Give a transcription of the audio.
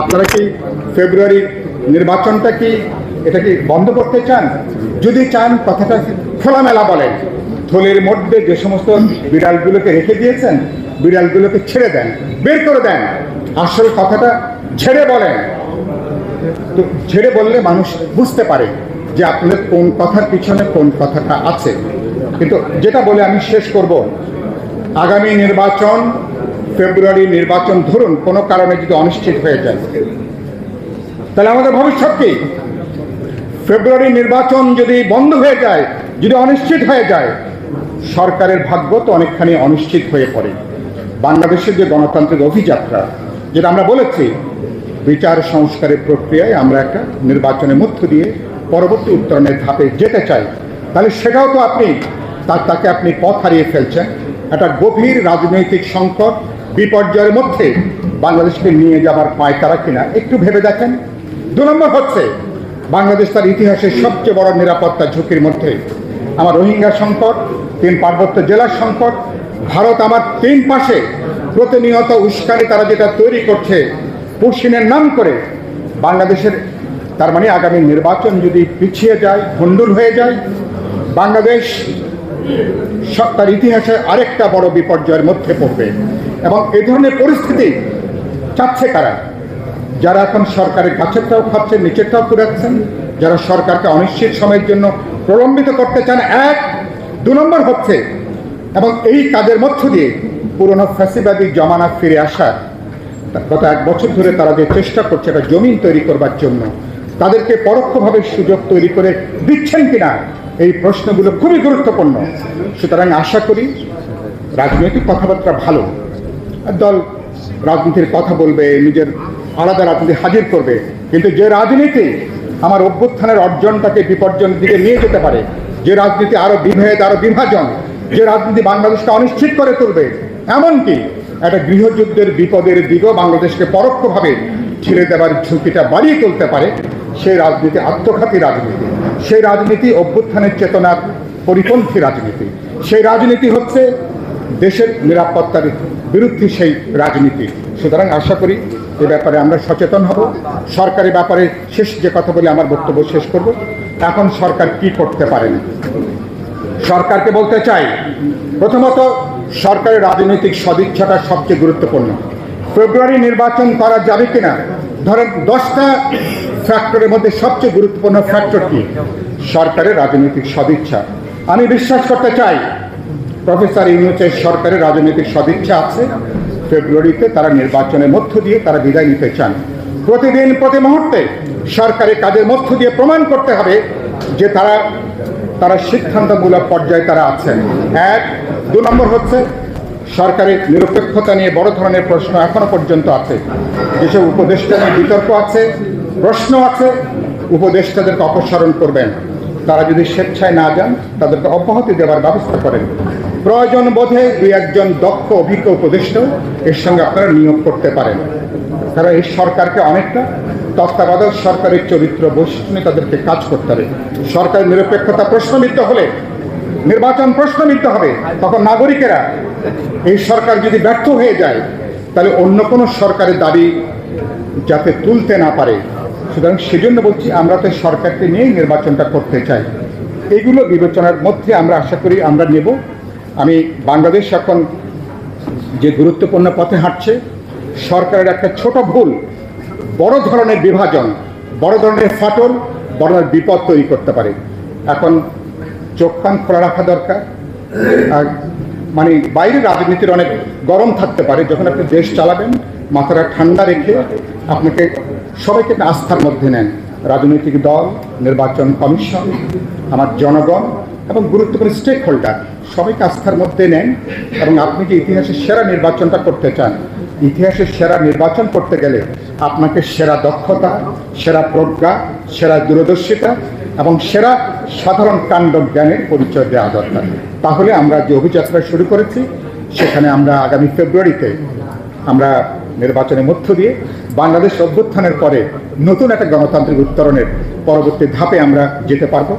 আপনারা কি ফেব্রুয়ারি নির্বাচনটা কি এটা কি বন্ধ করতে চান? যদি চান কথাটা খোলামেলা বলেন। থলের মধ্যে যে সমস্ত বিড়ালগুলোকে রেখে দিয়েছেন, বিড়ালগুলোকে ছেড়ে দেন, বের করে দেন। আসল কথাটা ঝেড়ে বলেন। তো ঝেড়ে বললে মানুষ বুঝতে পারে যে আপনাদের কোন কথার পিছনে কোন কথাটা আছে। কিন্তু যেটা বলে আমি শেষ করব, আগামী নির্বাচন, ফেব্রুয়ারি নির্বাচন ধরুন কোনো কারণে যদি অনিশ্চিত হয়ে যায়, তাহলে আমাদের ভবিষ্যৎ কি? ফেব্রুয়ারি নির্বাচন যদি বন্ধ হয়ে যায়, যদি অনিশ্চিত হয়ে যায়, সরকারের ভাগ্য তো অনেকখানি অনিশ্চিত হয়ে পড়ে। বাংলাদেশের যে গণতান্ত্রিক অভিযাত্রা, যেটা আমরা বলেছি বিচার সংস্কারের প্রক্রিয়ায় আমরা একটা নির্বাচনের মধ্য দিয়ে পরবর্তী উত্তরণের ধাপে যেতে চাই, তাহলে সেটাও তো তাকে আপনি পথ হারিয়ে ফেলছেন। একটা গভীর রাজনৈতিক সংকট, বিপর্যয়ের মধ্যে বাংলাদেশকে নিয়ে যাবার পায়তারা কিনা একটু ভেবে দেখেন। 2 নম্বর হচ্ছে, বাংলাদেশ তার ইতিহাসের সবচেয়ে বড় নিরাপত্তা ঝুঁকির মধ্যে। আমার রোহিঙ্গা সংকট, 3 পার্বত্য জেলার সংকট, ভারত আমার 3 পাশে প্রতিনিয়ত উস্কানি তারা যেটা তৈরি করছে পুশিনের নাম করে বাংলাদেশের, তার মানে আগামী নির্বাচন যদি পিছিয়ে যায়, ভণ্ডুল হয়ে যায়, বাংলাদেশ তার ইতিহাসে আরেকটা বড় বিপর্যয়ের মধ্যে পড়বে। এবং এই ধরনের পরিস্থিতি চাচ্ছে কারা? যারা এখন সরকারের গাছেরটাও খাচ্ছেন, নিচেরটাও কুড়াচ্ছেন, যারা সরকারকে অনিশ্চিত সময়ের জন্য প্রলম্বিত করতে চান। 1, 2 নম্বর হচ্ছে, এবং এই কাজের মধ্য দিয়ে পুরনো ফ্যাসিবাদী জমানা ফিরে আসার গত 1 বছর ধরে তারা যে চেষ্টা করছে একটা জমিন তৈরি করবার জন্য, তাদেরকে পরোক্ষভাবে সুযোগ তৈরি করে দিচ্ছেন কিনা, এই প্রশ্নগুলো খুবই গুরুত্বপূর্ণ। সুতরাং আশা করি রাজনৈতিক কথাবার্তা ভালো, দল রাজনীতির কথা বলবে, নিজের আলাদা রাজনীতি হাজির করবে, কিন্তু যে রাজনীতি আমার অভ্যুত্থানের অর্জনটাকে বিপর্যয়ের দিকে নিয়ে যেতে পারে, যে রাজনীতি আরো বিভেদ, আরো বিভাজন, যে রাজনীতি বাংলাদেশকে অনিশ্চিত করে তুলবে, এমনকি একটা গৃহযুদ্ধের বিপদের দিকেও বাংলাদেশকে পরোক্ষভাবে ছেড়ে দেওয়ার ঝুঁকিটা বাড়িয়ে তুলতে পারে, সেই রাজনীতি আত্মঘাতী রাজনীতি। সেই রাজনীতি অভ্যুত্থানের চেতনার পরিপন্থী রাজনীতি। সেই রাজনীতি হচ্ছে দেশের নিরাপত্তার বিরুদ্ধে সেই রাজনীতি। সুতরাং আশা করি এ ব্যাপারে আমরা সচেতন হব। সরকারের ব্যাপারে শেষ যে কথা বলে আমার বক্তব্য শেষ করব, এখন সরকার কি করতে পারেন। সরকারকে বলতে চাই, প্রথমত সরকারের রাজনৈতিক সদিচ্ছাটা সবচেয়ে গুরুত্বপূর্ণ। ফেব্রুয়ারি নির্বাচন করা যাবে কিনা, ধরেন 10টা ফ্যাক্টরের মধ্যে সবচেয়ে গুরুত্বপূর্ণ ফ্যাক্টর কি? সরকারের রাজনৈতিক সদিচ্ছা। আমি বিশ্বাস করতে চাই প্রফেসর ইউনূসের সরকারের রাজনৈতিক সদিচ্ছা আছে। ফেব্রুয়ারিতে তারা নির্বাচনের মধ্য দিয়ে তারা বিদায় নিতে চান। প্রতিদিন প্রতি মুহূর্তে সরকারের কাজের মধ্য দিয়ে প্রমাণ করতে হবে যে তারা সিদ্ধান্তমূলক পর্যায়ে তারা আছেন। 1, 2 নম্বর হচ্ছে, সরকারের নিরপেক্ষতা নিয়ে বড় ধরনের প্রশ্ন এখনো পর্যন্ত আছে। যেসব উপদেষ্টা নিয়ে বিতর্ক আছে, প্রশ্ন আছে, উপদেষ্টাদেরকে অপসারণ করবেন। তারা যদি স্বেচ্ছায় না যান, তাদেরকে অব্যাহতি দেওয়ার ব্যবস্থা করেন। প্রয়োজন বোধে 2-1 জন দক্ষ অভিজ্ঞ উপদেষ্টাও এর সঙ্গে আপনারা নিয়োগ করতে পারেন। তারা এই সরকারকে অনেকটা তত্ত্বাবধায়ক সরকারের চরিত্র বৈশিষ্ট্য নিয়ে তাদেরকে কাজ করতে হবে। সরকারের নিরপেক্ষতা প্রশ্নবিদ্ধ হলে, নির্বাচন প্রশ্নবিদ্ধ হবে, তখন নাগরিকেরা এই সরকার যদি ব্যর্থ হয়ে যায়, তাহলে অন্য কোনো সরকারের দাবি যাতে তুলতে না পারে। সুতরাং সেজন্য বলছি, আমরা তো সরকারকে নিয়েই নির্বাচনটা করতে চাই। এইগুলো বিবেচনার মধ্যে আমরা আশা করি আমরা নেব। আমি বাংলাদেশ এখন যে গুরুত্বপূর্ণ পথে হাঁটছে, সরকারের একটা ছোট ভুল বড় ধরনের বিভাজন, বড় ধরনের ফাটল, বড় ধরনের বিপদ তৈরি করতে পারে। এখন চোখ কান খোলা রাখা দরকার। আর মানে বাইরের রাজনীতির অনেক গরম থাকতে পারে, যখন আপনি দেশ চালাবেন মাথাটা ঠান্ডা রেখে আপনাকে সবাইকে আস্থার মধ্যে নেন। রাজনৈতিক দল, নির্বাচন কমিশন, আমার জনগণ এবং গুরুত্বপূর্ণ স্টেক হোল্ডার সবাইকে আস্থার মধ্যে নেন। এবং আপনি যে ইতিহাসের সেরা নির্বাচনটা করতে চান, ইতিহাসের সেরা নির্বাচন করতে গেলে আপনাকে সেরা দক্ষতা, সেরা প্রজ্ঞা, সেরা দূরদর্শিতা এবং সেরা সাধারণ কাণ্ড জ্ঞানের পরিচয় দেওয়া দরকার। তাহলে আমরা যে অভিযাত্রা শুরু করেছি, সেখানে আমরা আগামী ফেব্রুয়ারিতে আমরা নির্বাচনের মধ্য দিয়ে বাংলাদেশ অভ্যুত্থানের পরে নতুন একটা গণতান্ত্রিক উত্তরণের পরবর্তী ধাপে আমরা যেতে পারবো।